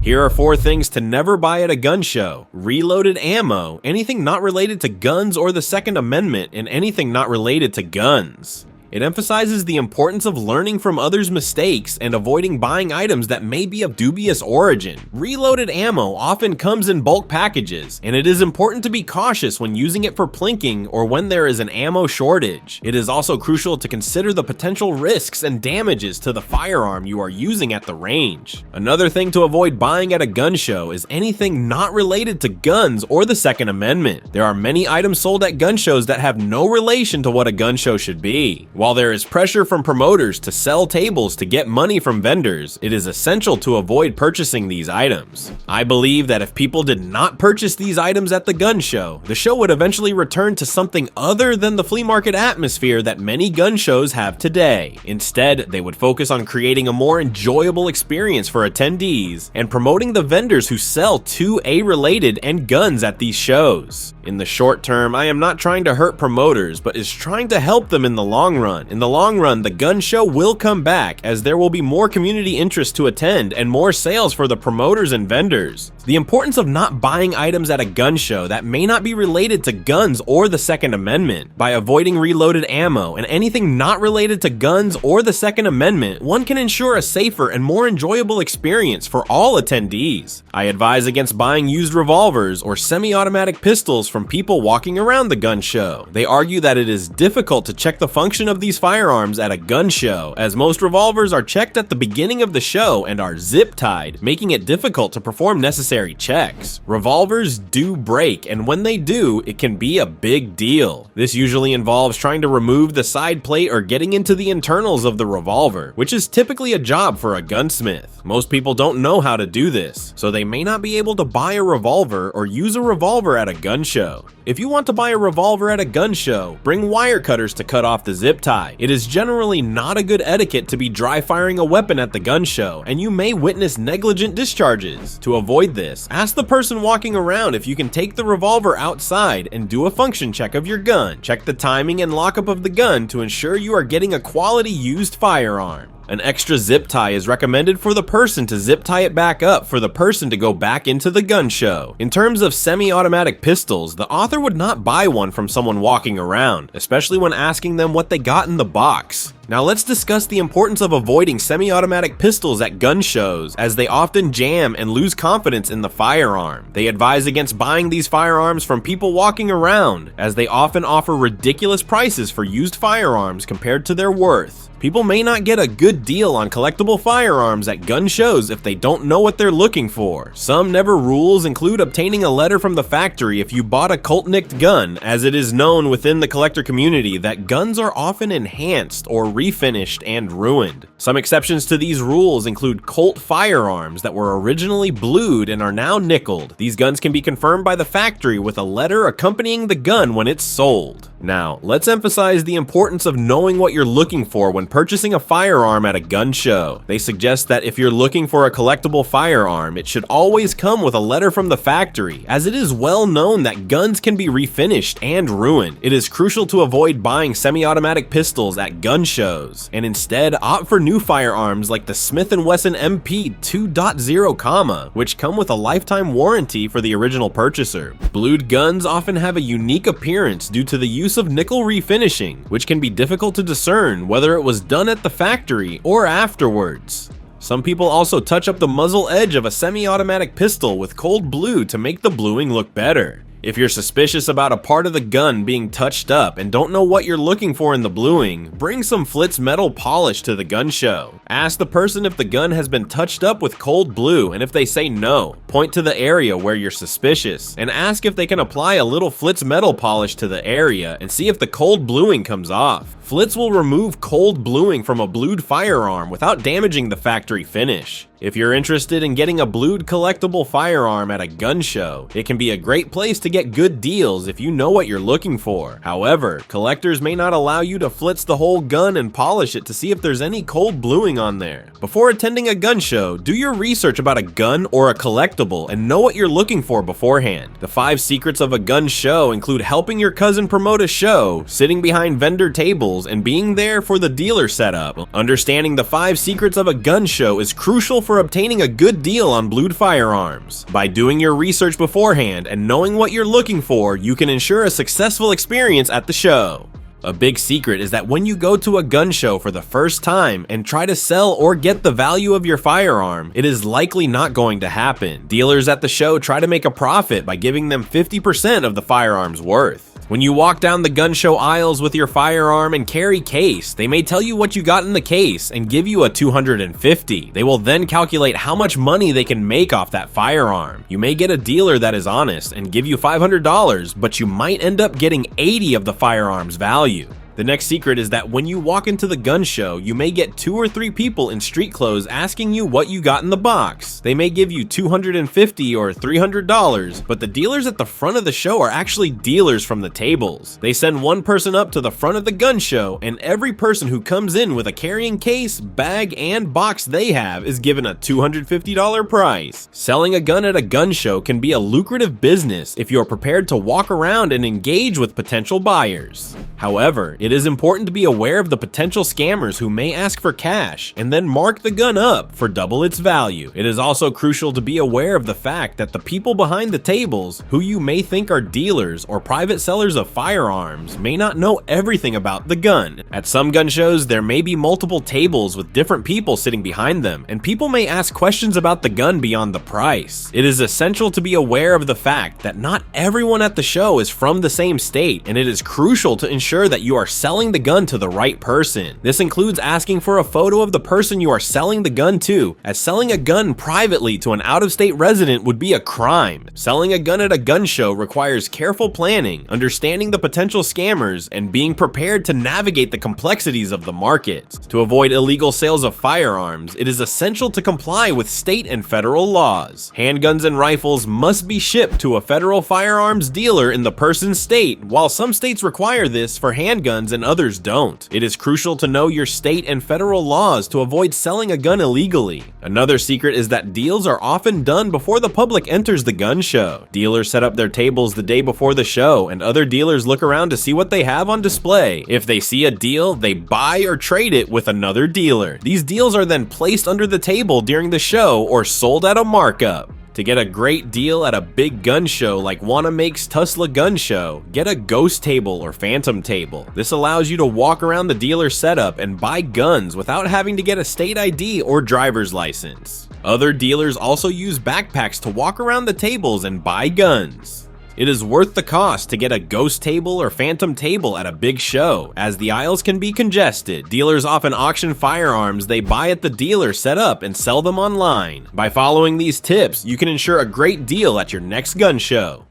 Here are 4 things to never buy at a gun show: reloaded ammo, anything not related to guns or the Second Amendment, and anything not related to guns. It emphasizes the importance of learning from others' mistakes and avoiding buying items that may be of dubious origin. Reloaded ammo often comes in bulk packages, and it is important to be cautious when using it for plinking or when there is an ammo shortage. It is also crucial to consider the potential risks and damages to the firearm you are using at the range. Another thing to avoid buying at a gun show is anything not related to guns or the Second Amendment. There are many items sold at gun shows that have no relation to what a gun show should be. While there is pressure from promoters to sell tables to get money from vendors, it is essential to avoid purchasing these items. I believe that if people did not purchase these items at the gun show, the show would eventually return to something other than the flea market atmosphere that many gun shows have today. Instead, they would focus on creating a more enjoyable experience for attendees and promoting the vendors who sell 2A related and guns at these shows. In the short term, I am not trying to hurt promoters, but is trying to help them in the long run. In the long run, the gun show will come back as there will be more community interest to attend and more sales for the promoters and vendors. The importance of not buying items at a gun show that may not be related to guns or the Second Amendment. By avoiding reloaded ammo and anything not related to guns or the Second Amendment, one can ensure a safer and more enjoyable experience for all attendees. I advise against buying used revolvers or semi-automatic pistols from people walking around the gun show. They argue that it is difficult to check the function of these firearms at a gun show, as most revolvers are checked at the beginning of the show and are zip-tied, making it difficult to perform necessary checks. Revolvers do break, and when they do, it can be a big deal. This usually involves trying to remove the side plate or getting into the internals of the revolver, which is typically a job for a gunsmith. Most people don't know how to do this, so they may not be able to buy a revolver or use a revolver at a gun show. If you want to buy a revolver at a gun show, bring wire cutters to cut off the zip tie. It is generally not a good etiquette to be dry firing a weapon at the gun show, and you may witness negligent discharges. To avoid this, ask the person walking around if you can take the revolver outside and do a function check of your gun. Check the timing and lockup of the gun to ensure you are getting a quality used firearm. An extra zip tie is recommended for the person to zip tie it back up for the person to go back into the gun show. In terms of semi-automatic pistols, the author would not buy one from someone walking around, especially when asking them what they got in the box. Now let's discuss the importance of avoiding semi-automatic pistols at gun shows, as they often jam and lose confidence in the firearm. They advise against buying these firearms from people walking around, as they often offer ridiculous prices for used firearms compared to their worth. People may not get a good deal on collectible firearms at gun shows if they don't know what they're looking for. Some never rules include obtaining a letter from the factory if you bought a Colt-nicked gun, as it is known within the collector community that guns are often enhanced or refinished and ruined. Some exceptions to these rules include Colt firearms that were originally blued and are now nickeled. These guns can be confirmed by the factory with a letter accompanying the gun when it's sold. Now, let's emphasize the importance of knowing what you're looking for when purchasing a firearm at a gun show. They suggest that if you're looking for a collectible firearm, it should always come with a letter from the factory, as it is well known that guns can be refinished and ruined. It is crucial to avoid buying semi-automatic pistols at gun shows, and instead opt for new firearms like the Smith & Wesson MP 2.0, which come with a lifetime warranty for the original purchaser. Blued guns often have a unique appearance due to the use of nickel refinishing, which can be difficult to discern whether it was done at the factory or afterwards. Some people also touch up the muzzle edge of a semi-automatic pistol with cold blue to make the bluing look better. If you're suspicious about a part of the gun being touched up and don't know what you're looking for in the bluing, bring some Flitz metal polish to the gun show. Ask the person if the gun has been touched up with cold blue, and if they say no, point to the area where you're suspicious and ask if they can apply a little Flitz metal polish to the area and see if the cold bluing comes off. Flitz will remove cold bluing from a blued firearm without damaging the factory finish. If you're interested in getting a blued collectible firearm at a gun show, it can be a great place to get good deals if you know what you're looking for. However, collectors may not allow you to Flitz the whole gun and polish it to see if there's any cold bluing on there. Before attending a gun show, do your research about a gun or a collectible and know what you're looking for beforehand. The 5 secrets of a gun show include helping your cousin promote a show, sitting behind vendor tables, and being there for the dealer setup. Understanding the 5 secrets of a gun show is crucial for obtaining a good deal on blued firearms. By doing your research beforehand and knowing what you're looking for, you can ensure a successful experience at the show. A big secret is that when you go to a gun show for the first time and try to sell or get the value of your firearm, it is likely not going to happen. Dealers at the show try to make a profit by giving them 50% of the firearm's worth. When you walk down the gun show aisles with your firearm and carry case, they may tell you what you got in the case and give you a $250. They will then calculate how much money they can make off that firearm. You may get a dealer that is honest and give you $500, but you might end up getting 80 of the firearm's value. The next secret is that when you walk into the gun show, you may get 2 or 3 people in street clothes asking you what you got in the box. They may give you $250 or $300, but the dealers at the front of the show are actually dealers from the tables. They send one person up to the front of the gun show, and every person who comes in with a carrying case, bag, and box they have is given a $250 price. Selling a gun at a gun show can be a lucrative business if you are prepared to walk around and engage with potential buyers. However, it is important to be aware of the potential scammers who may ask for cash and then mark the gun up for double its value. It is also crucial to be aware of the fact that the people behind the tables, who you may think are dealers or private sellers of firearms, may not know everything about the gun. At some gun shows, there may be multiple tables with different people sitting behind them, and people may ask questions about the gun beyond the price. It is essential to be aware of the fact that not everyone at the show is from the same state, and it is crucial to ensure that you are selling the gun to the right person. This includes asking for a photo of the person you are selling the gun to, as selling a gun privately to an out-of-state resident would be a crime. Selling a gun at a gun show requires careful planning, understanding the potential scammers, and being prepared to navigate the complexities of the market. To avoid illegal sales of firearms, it is essential to comply with state and federal laws. Handguns and rifles must be shipped to a federal firearms dealer in the person's state, while some states require this for handguns and others don't. It is crucial to know your state and federal laws to avoid selling a gun illegally. Another secret is that deals are often done before the public enters the gun show. Dealers set up their tables the day before the show, and other dealers look around to see what they have on display. If they see a deal, they buy or trade it with another dealer. These deals are then placed under the table during the show or sold at a markup. To get a great deal at a big gun show like Wanamake's Tulsa Gun Show, get a ghost table or phantom table. This allows you to walk around the dealer's setup and buy guns without having to get a state ID or driver's license. Other dealers also use backpacks to walk around the tables and buy guns. It is worth the cost to get a ghost table or phantom table at a big show, as the aisles can be congested. Dealers often auction firearms they buy at the dealer set up and sell them online. By following these tips, you can ensure a great deal at your next gun show.